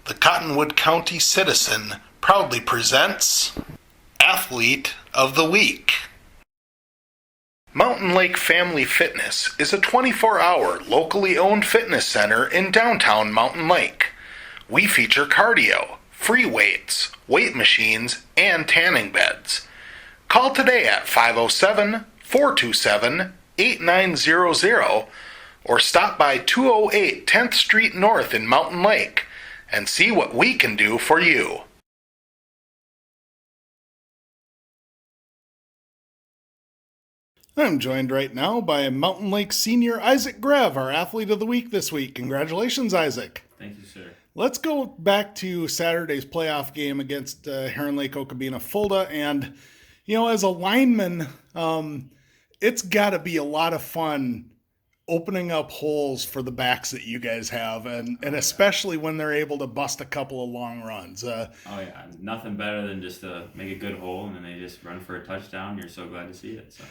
The Cottonwood County Citizen proudly presents Athlete of the Week. Mountain Lake Family Fitness is a 24-hour locally owned fitness center in downtown Mountain Lake. We feature cardio, free weights, weight machines, and tanning beds. Call today at 507-427-8900 or stop by 208 10th Street North in Mountain Lake and see what we can do for you. I'm joined right now by Mountain Lake senior Isaac Grev, our Athlete of the Week this week. Congratulations, Isaac. Thank you, sir. Let's go back to Saturday's playoff game against Heron Lake Okabena Fulda. And, as a lineman, it's got to be a lot of fun opening up holes for the backs that you guys have, and especially when they're able to bust a couple of long runs. Nothing better than just to make a good hole and then they just run for a touchdown. You're so glad to see it. So.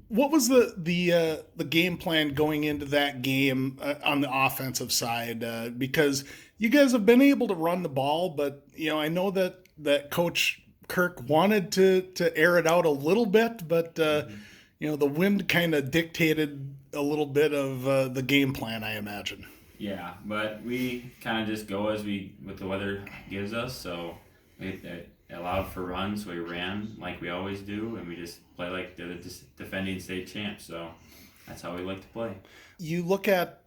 What was the game plan going into that game on the offensive side? Because you guys have been able to run the ball, but I know that Coach Kirk wanted to air it out a little bit, but the wind kind of dictated a little bit of the game plan, I imagine. Yeah, but we kind of just go what the weather gives us. So it allowed for runs, so we ran like we always do, and we just play like they're the defending state champs. So that's how we like to play. You look at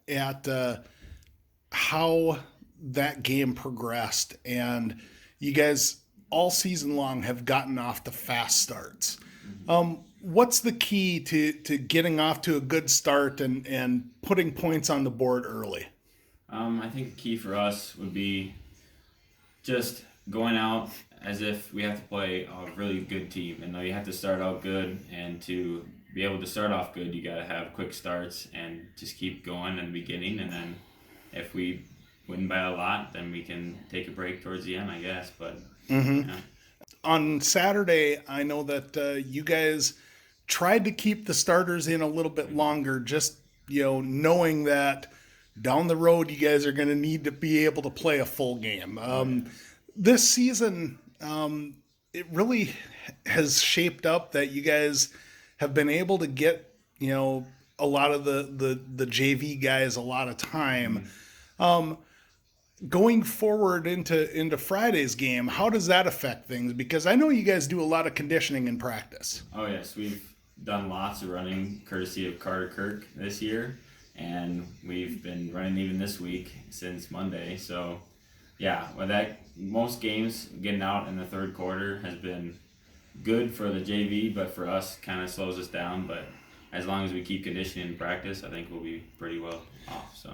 how that game progressed, and you guys all season long have gotten off to fast starts. Mm-hmm. What's the key to getting off to a good start and putting points on the board early? I think the key for us would be just going out as if we have to play a really good team. And you have to start out good, and to be able to start off good, you got to have quick starts and just keep going in the beginning. And then if we win by a lot, then we can take a break towards the end, I guess. But On Saturday, I know that you guys tried to keep the starters in a little bit longer, just, knowing that down the road you guys are going to need to be able to play a full game. This season, it really has shaped up that you guys have been able to get, a lot of the JV guys a lot of time. Going forward into Friday's game, how does that affect things? Because I know you guys do a lot of conditioning in practice. Oh, yes. We've done lots of running courtesy of Carter Kirk this year, and we've been running even this week since Monday. So, yeah, most games getting out in the third quarter has been good for the JV, but for us kind of slows us down. But as long as we keep conditioning in practice, I think we'll be pretty well off. So.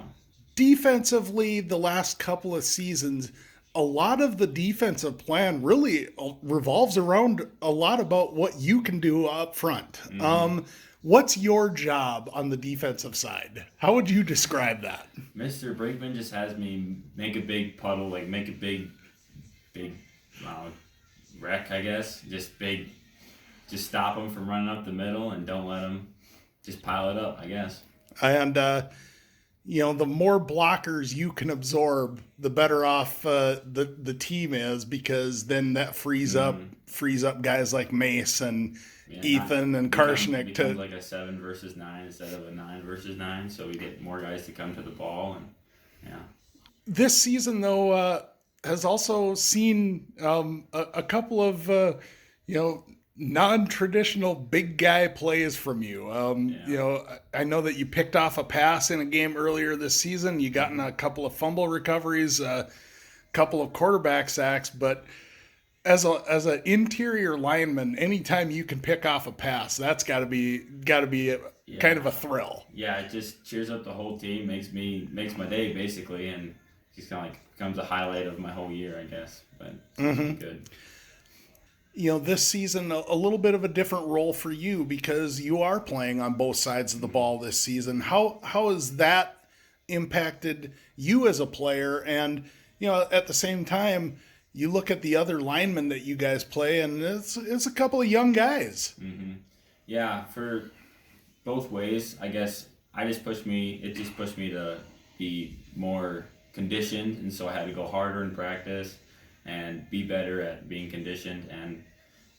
Defensively, the last couple of seasons, a lot of the defensive plan really revolves around a lot about what you can do up front. Mm-hmm. What's your job on the defensive side? How would you describe that? Mr. Brinkman just has me make a big puddle, make a big wreck, I guess. Just stop them from running up the middle and don't let them just pile it up, I guess. And, the more blockers you can absorb, the better off the team is, because then that frees up guys like Mace and Ethan and Karshnick becomes like a 7 versus 9 instead of a 9 versus 9. So we get more guys to come to the ball, and This season though has also seen a couple of non-traditional big guy plays from you. I know that you picked off a pass in a game earlier this season. You got in a couple of fumble recoveries, a couple of quarterback sacks, but as an interior lineman, anytime you can pick off a pass, that's got to be kind of a thrill. Yeah, it just cheers up the whole team, makes my day basically, and just kind of becomes a highlight of my whole year, I guess. But it's good. This season, a little bit of a different role for you because you are playing on both sides of the ball this season. How has that impacted you as a player? And, at the same time, you look at the other linemen that you guys play, and it's a couple of young guys. Mm-hmm. Yeah, for both ways, I guess. It just pushed me to be more conditioned, and so I had to go harder in practice and be better at being conditioned. And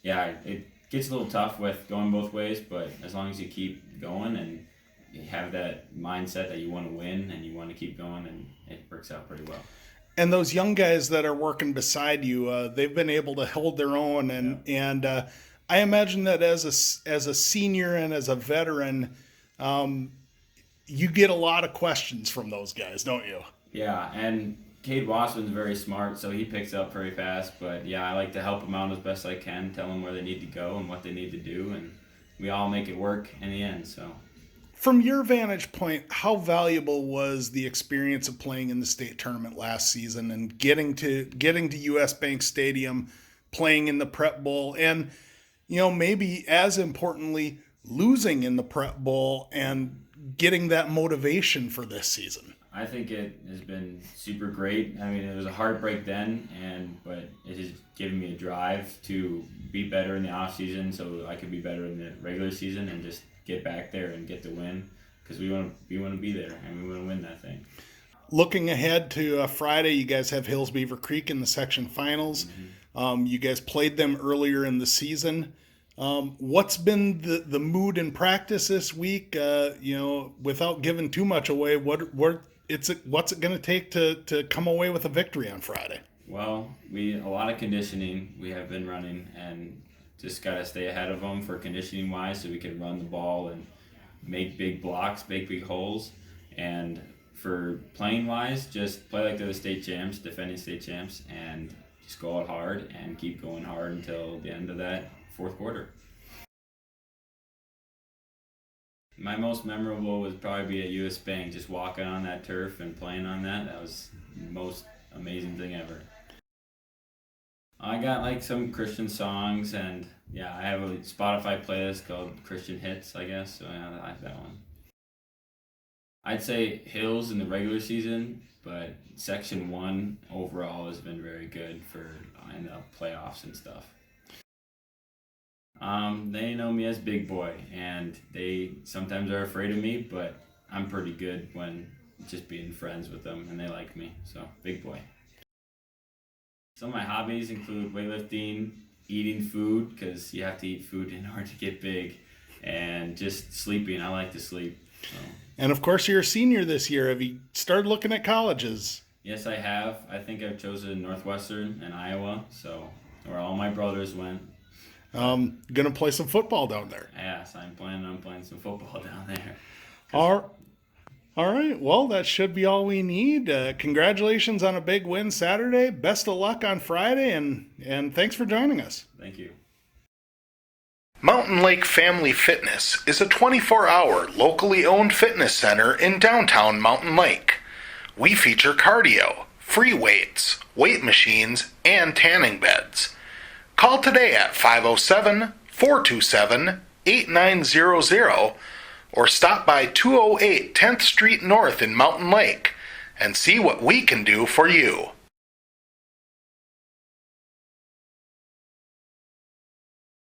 yeah, it gets a little tough with going both ways, but as long as you keep going and you have that mindset that you want to win and you want to keep going, and it works out pretty well. And those young guys that are working beside you, they've been able to hold their own. And I imagine that as a senior and as a veteran, you get a lot of questions from those guys, don't you? Yeah, and Cade Wassman's very smart, so he picks up very fast. But yeah, I like to help them out as best I can, tell them where they need to go and what they need to do, and we all make it work in the end. So, from your vantage point, how valuable was the experience of playing in the state tournament last season and getting to US Bank Stadium, playing in the Prep Bowl, and maybe as importantly, losing in the Prep Bowl and getting that motivation for this season? I think it has been super great. I mean, it was a heartbreak then, but it has given me a drive to be better in the off season, so I could be better in the regular season and just get back there and get the win, because we want to be there and we want to win that thing. Looking ahead to Friday, you guys have Hills Beaver Creek in the section finals. Mm-hmm. You guys played them earlier in the season. What's been the mood in practice this week? Without giving too much away, what's it going to take to come away with a victory on Friday? Well, a lot of conditioning we have been running, and just got to stay ahead of them for conditioning wise, so we can run the ball and make big blocks, make big holes. And for playing wise, just play like they're the state champs, defending state champs, and just go out hard and keep going hard until the end of that fourth quarter. My most memorable would probably be at US Bank, just walking on that turf and playing on that. That was the most amazing thing ever. I got like some Christian songs, and yeah, I have a Spotify playlist called Christian Hits, I guess, so yeah, I like that one. I'd say Hills in the regular season, but Section 1 overall has been very good in the playoffs and stuff. They know me as Big Boy, and they sometimes are afraid of me, but I'm pretty good when just being friends with them, and they like me, so Big Boy. Some of my hobbies include weightlifting, eating food, because you have to eat food in order to get big, and just sleeping. I like to sleep. So. And of course, you're a senior this year. Have you started looking at colleges? Yes, I have. I think I've chosen Northwestern and Iowa, so where all my brothers went. Gonna play some football down there. Yes, I'm planning on playing some football down there. All right. Well, that should be all we need. Congratulations on a big win Saturday. Best of luck on Friday, and thanks for joining us. Thank you. Mountain Lake Family Fitness is a 24-hour locally owned fitness center in downtown Mountain Lake. We feature cardio, free weights, weight machines, and tanning beds. Call today at 507-427-8900 or stop by 208 10th Street North in Mountain Lake and see what we can do for you.